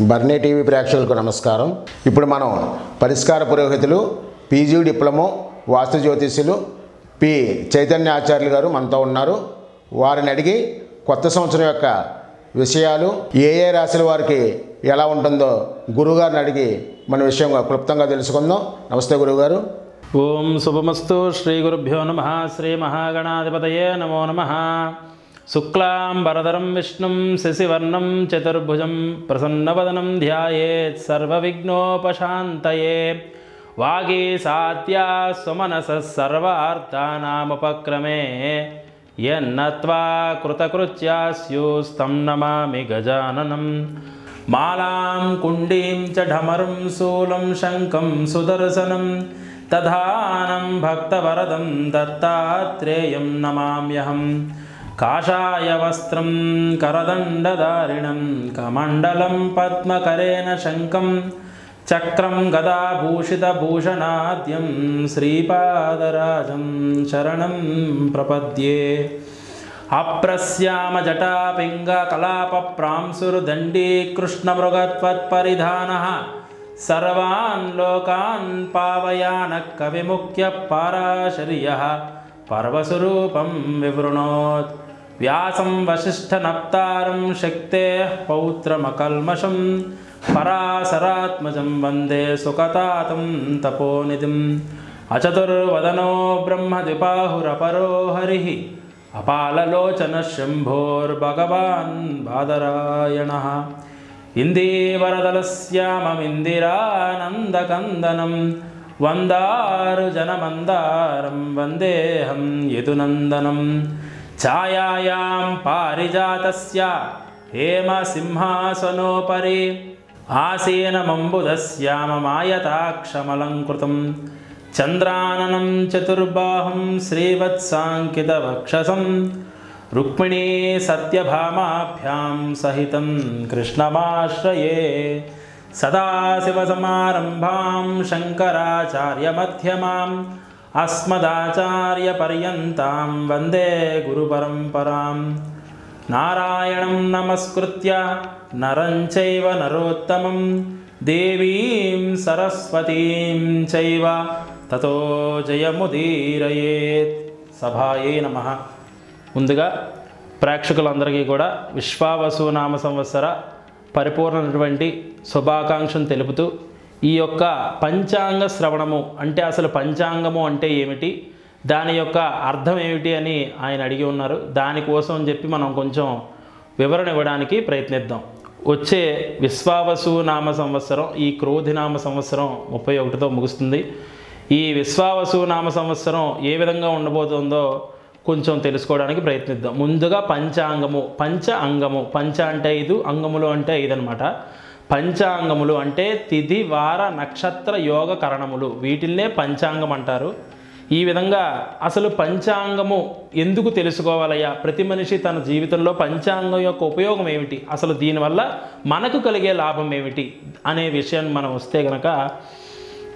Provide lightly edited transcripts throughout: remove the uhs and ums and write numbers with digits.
బర్నీ TV ప్రేక్షకులకు నమస్కారం. ఇప్పుడు మనం పరిష్కార పురోహితులు పీజీ డిప్లొమో వాస్తు జ్యోతిష్యులు పి చైతన్య ఆచార్యులు గారు మనతో ఉన్నారు. వారిని అడిగి కొత్త సంవత్సరం యొక్క విషయాలు ఏ రాశుల వారికి ఎలా ఉంటుందో గురువుగారిని అడిగి మన విషయం క్లుప్తంగా తెలుసుకుందాం. నమస్తే గురువుగారు. ఓం శుభమస్తు. శ్రీ గురుభ్యో నమః. శ్రీ మహాగణాధిపతయే నమో నమః. శుక్లాం వరదరం విష్ణుం శశివర్ణం చతుర్భుజం ప్రసన్నవదనం ధ్యాయేత్ సర్వవిఘ్నోపశాంతయే. వాగీసాత్యా సుమనసః సర్వార్థానాముపక్రమే యన్నత్వా కృతకృత్యాస్యుస్తం నమామి గజాననం. మాలాం కుండీం చ ఢమరుం శూలం శంఖం సుదర్శనం తథానం భక్తవరదం దత్తాత్రేయం నమామ్యహం. కాషాయ వస్త్రం కరదండధారిణం కమండలం పద్మకరేణ శంఖం చక్రం గదాభూషితభూషణాద్యం శ్రీపాదరాజం శరణం ప్రపద్యే. అప్రస్యామజటాపింగకలాపప్రాంసుర్దండీ కృష్ణమృగత్వత్పరిధానః సర్వాన్ లోకాన్ పావయానః కవిముఖ్య పారాశర్యః పర్వస్వరూపం వివృణోత్. వ్యాసం వసిష్ఠనప్తారం శక్తేః పౌత్రమకల్మషం పరాశరాత్మజం వందే సుకతాతం తపోనిధిం. అచతుర్వదనో బ్రహ్మద్విబాహురపరో హరిః అపాలలోచన శంభోర్భగవాన్ బాదరాయణః. ఇందీవరదలశ్యామమిందిరానందకందనం వందారుజనమందారం వందేహం యదునందనం. ఛాయాయాం పారిజాతస్య హేమసింహాసనోపరి ఆసీనమంబుధశ్యామమాయతాక్షమలంకృతం చంద్రాననం చతుర్బాహుం శ్రీవత్సాంకితవక్షసం రుక్మిణీ సత్యభామాభ్యాం సహితం కృష్ణమాశ్రయే. సదాశివసమారంభాం శంకరాచార్యమధ్యమాం అస్మదాచార్యపర్యంతాం వందే గురుపరంపరాం. నారాయణం నమస్కృత్య నరం చైవ నరోత్తమం దేవీం సరస్వతీం చైవ తతో జయముదీరయేత్. సభాయే నమః. ముందుగా ప్రేక్షకులందరికీ కూడా విశ్వావసు నామ సంవత్సర పరిపూర్ణమైనటువంటి శుభాకాంక్షను తెలుపుతూ ఈ యొక్క పంచాంగ శ్రవణము అంటే అసలు పంచాంగము అంటే ఏమిటి, దాని యొక్క అర్థం ఏమిటి అని ఆయన అడిగి ఉన్నారు. దానికోసం అని చెప్పి మనం కొంచెం వివరణ ఇవ్వడానికి ప్రయత్నిద్దాం. వచ్చే విశ్వావసు నామ సంవత్సరం ఈ క్రోధి నామ సంవత్సరం 31తో ముగుస్తుంది. ఈ విశ్వావసు నామ సంవత్సరం ఏ విధంగా ఉండబోతుందో కొంచెం తెలుసుకోవడానికి ప్రయత్నిద్దాం. ముందుగా పంచాంగము, పంచ అంగము, పంచ అంటే 5, అంగములు అంటే 5 అనమాట. పంచాంగములు అంటే తిథి వార నక్షత్ర యోగ కరణములు, వీటిల్నే పంచాంగం అంటారు. ఈ విధంగా అసలు పంచాంగము ఎందుకు తెలుసుకోవాలయ్యా, ప్రతి మనిషి తన జీవితంలో పంచాంగం యొక్క ఉపయోగం ఏమిటి, అసలు దీనివల్ల మనకు కలిగే లాభం ఏమిటి అనే విషయాన్ని మనం వస్తే కనుక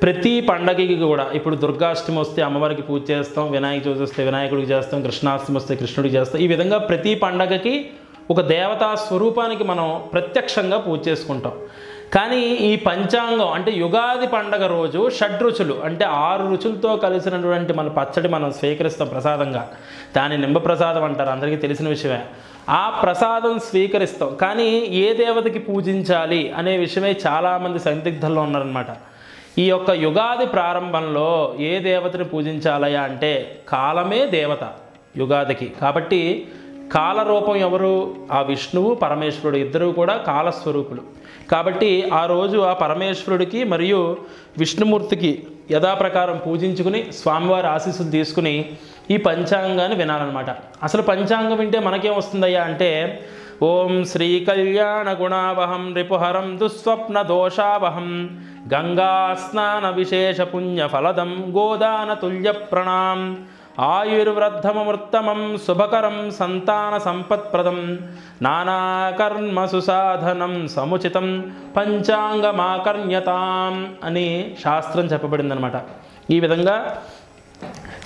ప్రతి పండగకి కూడా ఇప్పుడు దుర్గాష్టమి వస్తే అమ్మవారికి పూజ చేస్తాం, వినాయక చవితి వస్తే వినాయకుడికి చేస్తాం, కృష్ణాష్టమి వస్తే కృష్ణుడికి చేస్తాం. ఈ విధంగా ప్రతి పండగకి ఒక దేవతా స్వరూపానికి మనం ప్రత్యక్షంగా పూజ చేసుకుంటాం. కానీ ఈ పంచాంగం అంటే యుగాది పండగ రోజు షడ్రుచులు అంటే 6 రుచులతో కలిసినటువంటి మన పచ్చడి మనం స్వీకరిస్తాం ప్రసాదంగా. దాని నింబ ప్రసాదం అంటారు, అందరికీ తెలిసిన విషయమే. ఆ ప్రసాదం స్వీకరిస్తాం. కానీ ఏ దేవతకి పూజించాలి అనే విషయమే చాలామంది సందిగ్ధంలో ఉన్నారనమాట. ఈ యొక్క యుగాది ప్రారంభంలో ఏ దేవతని పూజించాలయా అంటే కాలమే దేవత యుగాదికి. కాబట్టి కాలరూపం ఎవరు? ఆ విష్ణువు పరమేశ్వరుడు ఇద్దరూ కూడా కాలస్వరూపులు. కాబట్టి ఆ రోజు ఆ పరమేశ్వరుడికి మరియు విష్ణుమూర్తికి యథాప్రకారం పూజించుకుని స్వామివారి ఆశీస్సులు తీసుకుని ఈ పంచాంగాన్ని వినాలన్నమాట. అసలు పంచాంగం వింటే మనకేం వస్తుందయ్యా అంటే ఓం శ్రీ కళ్యాణ గుణావహం రిపుహరం దుస్వప్న దోషావహం గంగా స్నాన విశేష పుణ్య ఫలదం గోదాన తుల్య ప్రణాం ఆయుర్వృద్ధమమృత్తమం శుభకరం సంతాన సంపత్ప్రదం నానాకర్మ సుసాధనం సముచితం పంచాంగమాకర్ణ్యతాం అని శాస్త్రం చెప్పబడిందనమాట. ఈ విధంగా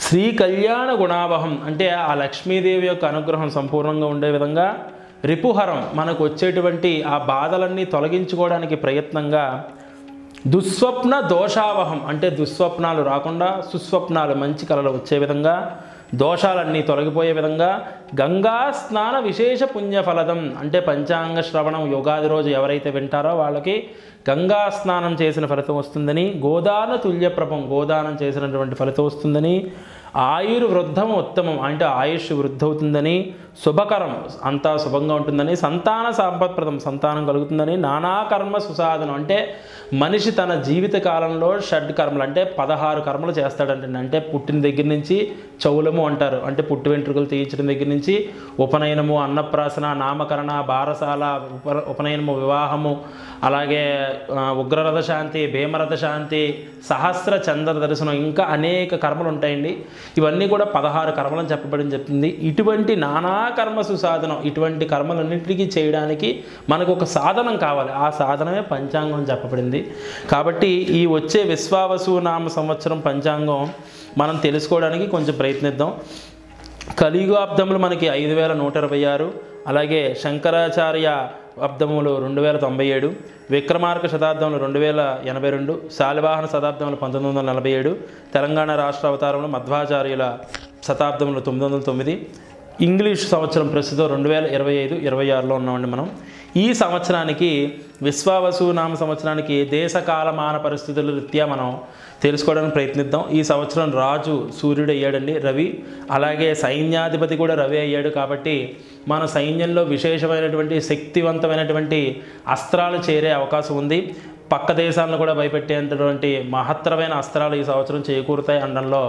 శ్రీ కళ్యాణ గుణావహం అంటే ఆ లక్ష్మీదేవి యొక్క అనుగ్రహం సంపూర్ణంగా ఉండే విధంగా, రిపుహరం మనకు వచ్చేటువంటి ఆ బాధలన్నీ తొలగించుకోవడానికి ప్రయత్నంగా, దుస్వప్న దోషావహం అంటే దుస్వప్నాలు రాకుండా సుస్వప్నాలు మంచి కళలు వచ్చే విధంగా, దోషాలన్నీ తొలగిపోయే విధంగా, గంగా స్నాన విశేష పుణ్యఫలదం అంటే పంచాంగ శ్రవణం యోగాది రోజు ఎవరైతే వింటారో వాళ్ళకి గంగా స్నానం చేసిన ఫలితం వస్తుందని, గోదాన తుల్యప్రభం గోదానం చేసినటువంటి ఫలితం వస్తుందని, ఆయుర్వృద్ధం ఉత్తమం అంటే ఆయుష్ వృద్ధి అవుతుందని, శుభకరం అంతా శుభంగా ఉంటుందని, సంతాన సంపత్ప్రదం సంతానం కలుగుతుందని, నానాకర్మ సుసాధనం అంటే మనిషి తన జీవిత కాలంలో షడ్ కర్మలు అంటే 16 కర్మలు చేస్తాడంటే, అంటే పుట్టిన దగ్గర నుంచి చౌలము అంటారు అంటే పుట్టు వెంట్రుకలు తీయించడం దగ్గర నుంచి ఉపనయనము, అన్నప్రాసన, నామకరణ, బారసాల, ఉపనయనము, వివాహము, అలాగే ఉగ్రరథ శాంతి, భీమరథ శాంతి, సహస్ర చంద్ర దర్శనం, ఇంకా అనేక కర్మలు ఉంటాయండి. ఇవన్నీ కూడా 16 కర్మలను చెప్పబడి చెప్తుంది. ఇటువంటి నానా కర్మ సుసాధనం, ఇటువంటి కర్మలన్నింటికీ చేయడానికి మనకు ఒక సాధనం కావాలి. ఆ సాధనమే పంచాంగం చెప్పబడింది. కాబట్టి ఈ వచ్చే విశ్వావసు నామ సంవత్సరం పంచాంగం మనం తెలుసుకోవడానికి కొంచెం ప్రయత్నిద్దాం. కలియుగాబ్దములు మనకి 5126, అలాగే శంకరాచార్య అబ్దములు 2097, విక్రమార్క శతాబ్దములు 2082, శాలివాహన శతాబ్దములు 1947, తెలంగాణ రాష్ట్ర అవతారములు మధ్వాచార్యుల శతాబ్దములు 909, ఇంగ్లీష్ సంవత్సరం ప్రస్తుతం 2025-26లో ఉన్నామండి మనం. ఈ సంవత్సరానికి విశ్వావసు నామ సంవత్సరానికి దేశ కాలమాన పరిస్థితుల రీత్యా మనం తెలుసుకోవడానికి ప్రయత్నిద్దాం. ఈ సంవత్సరం రాజు సూర్యుడు అయ్యాడండి, రవి, అలాగే సైన్యాధిపతి కూడా రవి అయ్యాడు. కాబట్టి మన సైన్యంలో విశేషమైనటువంటి శక్తివంతమైనటువంటి అస్త్రాలు చేరే అవకాశం ఉంది. పక్క దేశాలను కూడా భయపెట్టేటువంటి మహత్తరమైన అస్త్రాలు ఈ సంవత్సరం చేకూరుతాయి అనడంలో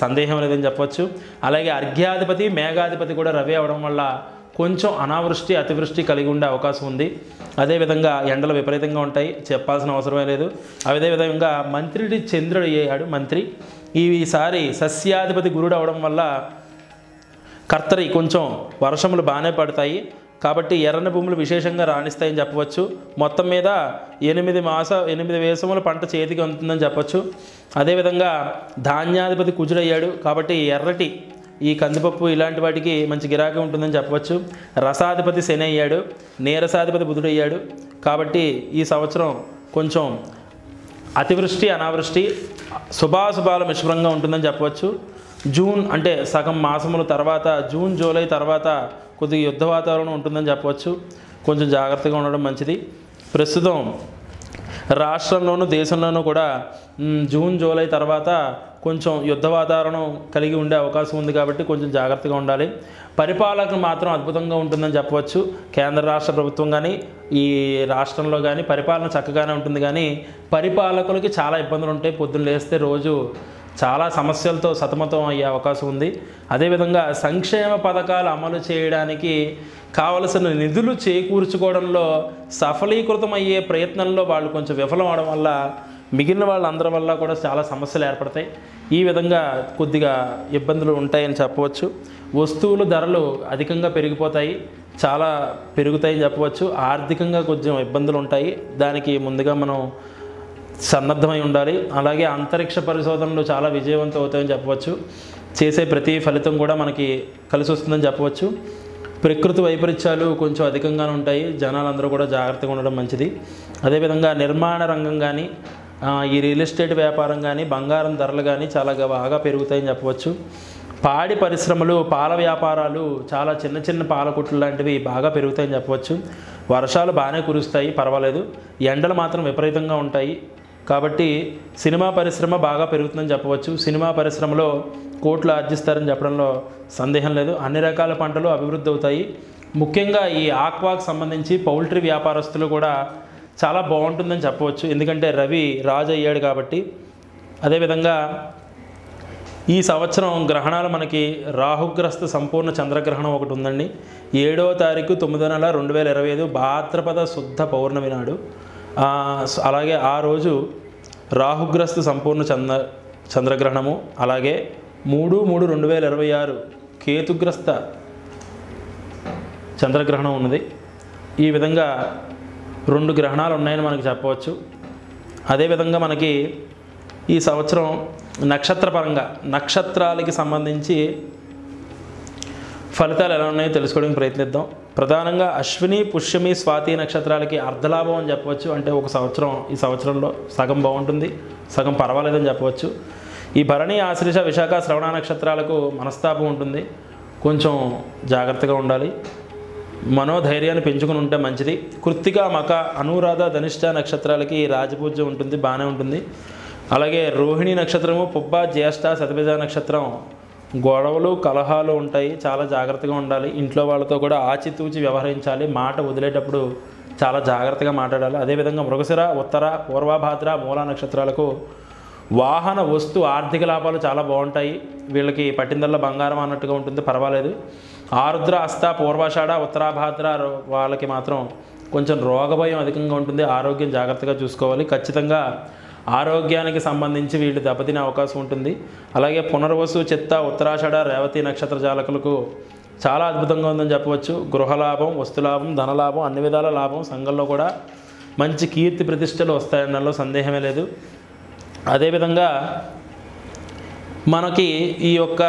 సందేహం లేదని చెప్పవచ్చు. అలాగే అర్ఘ్యాధిపతి, మేఘాధిపతి కూడా రవి అవడం వల్ల కొంచెం అనావృష్టి, అతివృష్టి కలిగి ఉండే అవకాశం ఉంది. అదేవిధంగా ఎండలు విపరీతంగా ఉంటాయి, చెప్పాల్సిన అవసరమే లేదు. అదేవిధంగా మంత్రి చంద్రుడు అయ్యాడు మంత్రి. ఈసారి సస్యాధిపతి గురుడు అవడం వల్ల కర్తరి కొంచెం వర్షములు బాగానే పడతాయి. కాబట్టి ఎర్రని భూములు విశేషంగా రాణిస్తాయని చెప్పవచ్చు. మొత్తం మీద 8 వేసముల పంట చేతికి అందుతుందని చెప్పచ్చు. అదేవిధంగా ధాన్యాధిపతి కుజుడయ్యాడు. కాబట్టి ఎర్రటి ఈ కందిపప్పు ఇలాంటి వాటికి మంచి గిరాకీ ఉంటుందని చెప్పవచ్చు. రసాధిపతి శని అయ్యాడు, నీరసాధిపతి బుధుడు అయ్యాడు. కాబట్టి ఈ సంవత్సరం కొంచెం అతివృష్టి, అనావృష్టి, శుభాశుభాల మిశ్రంగా ఉంటుందని చెప్పవచ్చు. జూన్ అంటే సగం మాసముల తర్వాత, జూన్ జూలై తర్వాత కొద్దిగా యుద్ధ వాతావరణం ఉంటుందని చెప్పవచ్చు. కొంచెం జాగ్రత్తగా ఉండడం మంచిది. ప్రస్తుతం రాష్ట్రంలోనూ దేశంలోనూ కూడా జూన్ జూలై తర్వాత కొంచెం యుద్ధ వాతావరణం కలిగి ఉండే అవకాశం ఉంది. కాబట్టి కొంచెం జాగ్రత్తగా ఉండాలి. పరిపాలన మాత్రం అద్భుతంగా ఉంటుందని చెప్పవచ్చు. కేంద్ర రాష్ట్ర ప్రభుత్వం కానీ ఈ రాష్ట్రంలో కానీ పరిపాలన చక్కగానే ఉంటుంది. కానీ పరిపాలకులకి చాలా ఇబ్బందులు ఉంటాయి. పొద్దున్న లేస్తే రోజు చాలా సమస్యలతో సతమతం అయ్యే అవకాశం ఉంది. అదేవిధంగా సంక్షేమ పథకాలు అమలు చేయడానికి కావలసిన నిధులు చేకూర్చుకోవడంలో సఫలీకృతం అయ్యే ప్రయత్నంలో వాళ్ళు కొంచెం విఫలం అవడం వల్ల మిగిలిన వాళ్ళందరి వల్ల కూడా చాలా సమస్యలు ఏర్పడతాయి. ఈ విధంగా కొద్దిగా ఇబ్బందులు ఉంటాయని చెప్పవచ్చు. వస్తువుల ధరలు అధికంగా పెరిగిపోతాయి, చాలా పెరుగుతాయని చెప్పవచ్చు. ఆర్థికంగా కొంచెం ఇబ్బందులు ఉంటాయి. దానికి ముందుగా మనం సన్నద్ధమై ఉండాలి. అలాగే అంతరిక్ష పరిశోధనలు చాలా విజయవంతం అవుతాయని చెప్పవచ్చు. చేసే ప్రతి ఫలితం కూడా మనకి కలిసి వస్తుందని చెప్పవచ్చు. ప్రకృతి వైపరీత్యాలు కొంచెం అధికంగానే ఉంటాయి. జనాలందరూ కూడా జాగ్రత్తగా ఉండడం మంచిది. అదేవిధంగా నిర్మాణ రంగం కానీ, ఈ రియల్ ఎస్టేట్ వ్యాపారం కానీ, బంగారం ధరలు కానీ చాలా బాగా పెరుగుతాయని చెప్పవచ్చు. పాడి పరిశ్రమలు, పాల వ్యాపారాలు, చాలా చిన్న చిన్న పాల కొట్లు లాంటివి బాగా పెరుగుతాయని చెప్పవచ్చు. వర్షాలు బాగానే కురుస్తాయి, పర్వాలేదు. ఎండలు మాత్రం విపరీతంగా ఉంటాయి. కాబట్టి సినిమా పరిశ్రమ బాగా పెరుగుతుందని చెప్పవచ్చు. సినిమా పరిశ్రమలో కోట్లు ఆర్జిస్తారని చెప్పడంలో సందేహం లేదు. అన్ని రకాల పంటలు అభివృద్ధి అవుతాయి. ముఖ్యంగా ఈ ఆక్వాకు సంబంధించి పౌల్ట్రీ వ్యాపారస్తులు కూడా చాలా బాగుంటుందని చెప్పవచ్చు. ఎందుకంటే రవి రాజు అయ్యాడు కాబట్టి. అదేవిధంగా ఈ సంవత్సరం గ్రహణాలు మనకి రాహుగ్రస్త సంపూర్ణ చంద్రగ్రహణం ఒకటి ఉందండి. 7వ తారీఖు 9వ నెల 2025 భాద్రపద శుద్ధ పౌర్ణమి నాడు. అలాగే ఆ రోజు రాహుగ్రస్త సంపూర్ణ చంద్రగ్రహణము, అలాగే 3/3/2026 కేతుగ్రస్త చంద్రగ్రహణం ఉన్నది. ఈ విధంగా 2 గ్రహణాలు ఉన్నాయని మనకి చెప్పవచ్చు. అదేవిధంగా మనకి ఈ సంవత్సరం నక్షత్రపరంగా నక్షత్రాలకి సంబంధించి ఫలితాలు ఎలా ఉన్నాయో తెలుసుకోవడానికి ప్రయత్నిద్దాం. ప్రధానంగా అశ్విని, పుష్యమి, స్వాతి నక్షత్రాలకి అర్ధలాభం అని చెప్పవచ్చు. అంటే ఒక సంవత్సరం, ఈ సంవత్సరంలో సగం బాగుంటుంది, సగం పర్వాలేదని చెప్పవచ్చు. ఈ భరణి, ఆశ్లేష, విశాఖ, శ్రవణ నక్షత్రాలకు మనస్తాపం ఉంటుంది, కొంచెం జాగ్రత్తగా ఉండాలి, మనోధైర్యాన్ని పెంచుకుని ఉంటే మంచిది. కృత్తిక, మక, అనురాధ, ధనిష్ట నక్షత్రాలకి రాజపూజ్యం ఉంటుంది, బాగానే ఉంటుంది. అలాగే రోహిణి నక్షత్రము, పుబ్బ, జ్యేష్ఠ, శతభిజ నక్షత్రం గొడవలు, కలహాలు ఉంటాయి, చాలా జాగ్రత్తగా ఉండాలి. ఇంట్లో వాళ్ళతో కూడా ఆచితూచి వ్యవహరించాలి, మాట వదిలేటప్పుడు చాలా జాగ్రత్తగా మాట్లాడాలి. అదేవిధంగా మృగశిర, ఉత్తర, పూర్వభాద్ర, మూల నక్షత్రాలకు వాహన, వస్తు, ఆర్థిక లాభాలు చాలా బాగుంటాయి. వీళ్ళకి పట్టిందల్లా బంగారం అన్నట్టుగా ఉంటుంది, పర్వాలేదు. ఆరుద్ర, హస్త, పూర్వాషాఢ, ఉత్తరాభాద్ర వాళ్ళకి మాత్రం కొంచెం రోగభయం అధికంగా ఉంటుంది, ఆరోగ్యం జాగ్రత్తగా చూసుకోవాలి. ఖచ్చితంగా ఆరోగ్యానికి సంబంధించి వీళ్ళు దెబ్బతినే అవకాశం ఉంటుంది. అలాగే పునర్వసు, చిత్త, ఉత్తరాషాఢ, రేవతి నక్షత్ర జాతకులకు చాలా అద్భుతంగా ఉందని చెప్పవచ్చు. గృహలాభం, వస్తులాభం, ధనలాభం, అన్ని విధాల లాభం, సంఘంలో కూడా మంచి కీర్తి ప్రతిష్టలు వస్తాయన్నలో సందేహమే లేదు. అదేవిధంగా మనకి ఈ యొక్క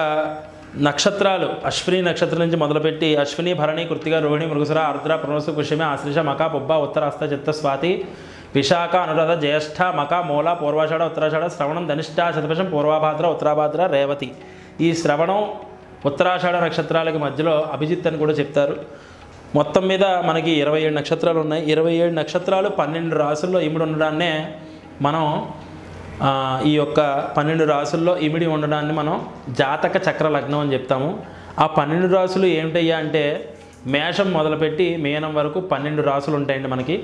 నక్షత్రాలు అశ్విని నక్షత్రం నుంచి మొదలుపెట్టి అశ్విని, భరణి, కృత్తిక, రోహిణి, మృగశిర, ఆర్ద్ర, పునర్వసు, పుష్యమి, ఆశ్లేష, మక, పుబ్బ, ఉత్తర, హస్త, చిత్త, స్వాతి, విశాఖ, అనురాధ, జ్యేష్ఠ, మక, మూల, పూర్వాషాఢ, ఉత్తరాషాఢ, శ్రవణం, ధనిష్ట, శతభిషం, పూర్వభాద్ర, ఉత్తరాభాద్ర, రేవతి. ఈ శ్రవణం, ఉత్తరాషాఢ నక్షత్రాలకి మధ్యలో అభిజిత్ అని కూడా చెప్తారు. మొత్తం మీద మనకి 27 నక్షత్రాలు ఉన్నాయి. 27 నక్షత్రాలు 12 రాసుల్లో ఇమిడి ఉండడాన్నే మనం ఈ యొక్క 12 రాసుల్లో ఇమిడి ఉండడాన్ని మనం జాతక చక్ర లగ్నం అని చెప్తాము. ఆ 12 రాసులు ఏమిటయ్యా అంటే మేషం మొదలుపెట్టి మీనం వరకు 12 రాసులు ఉంటాయండి మనకి.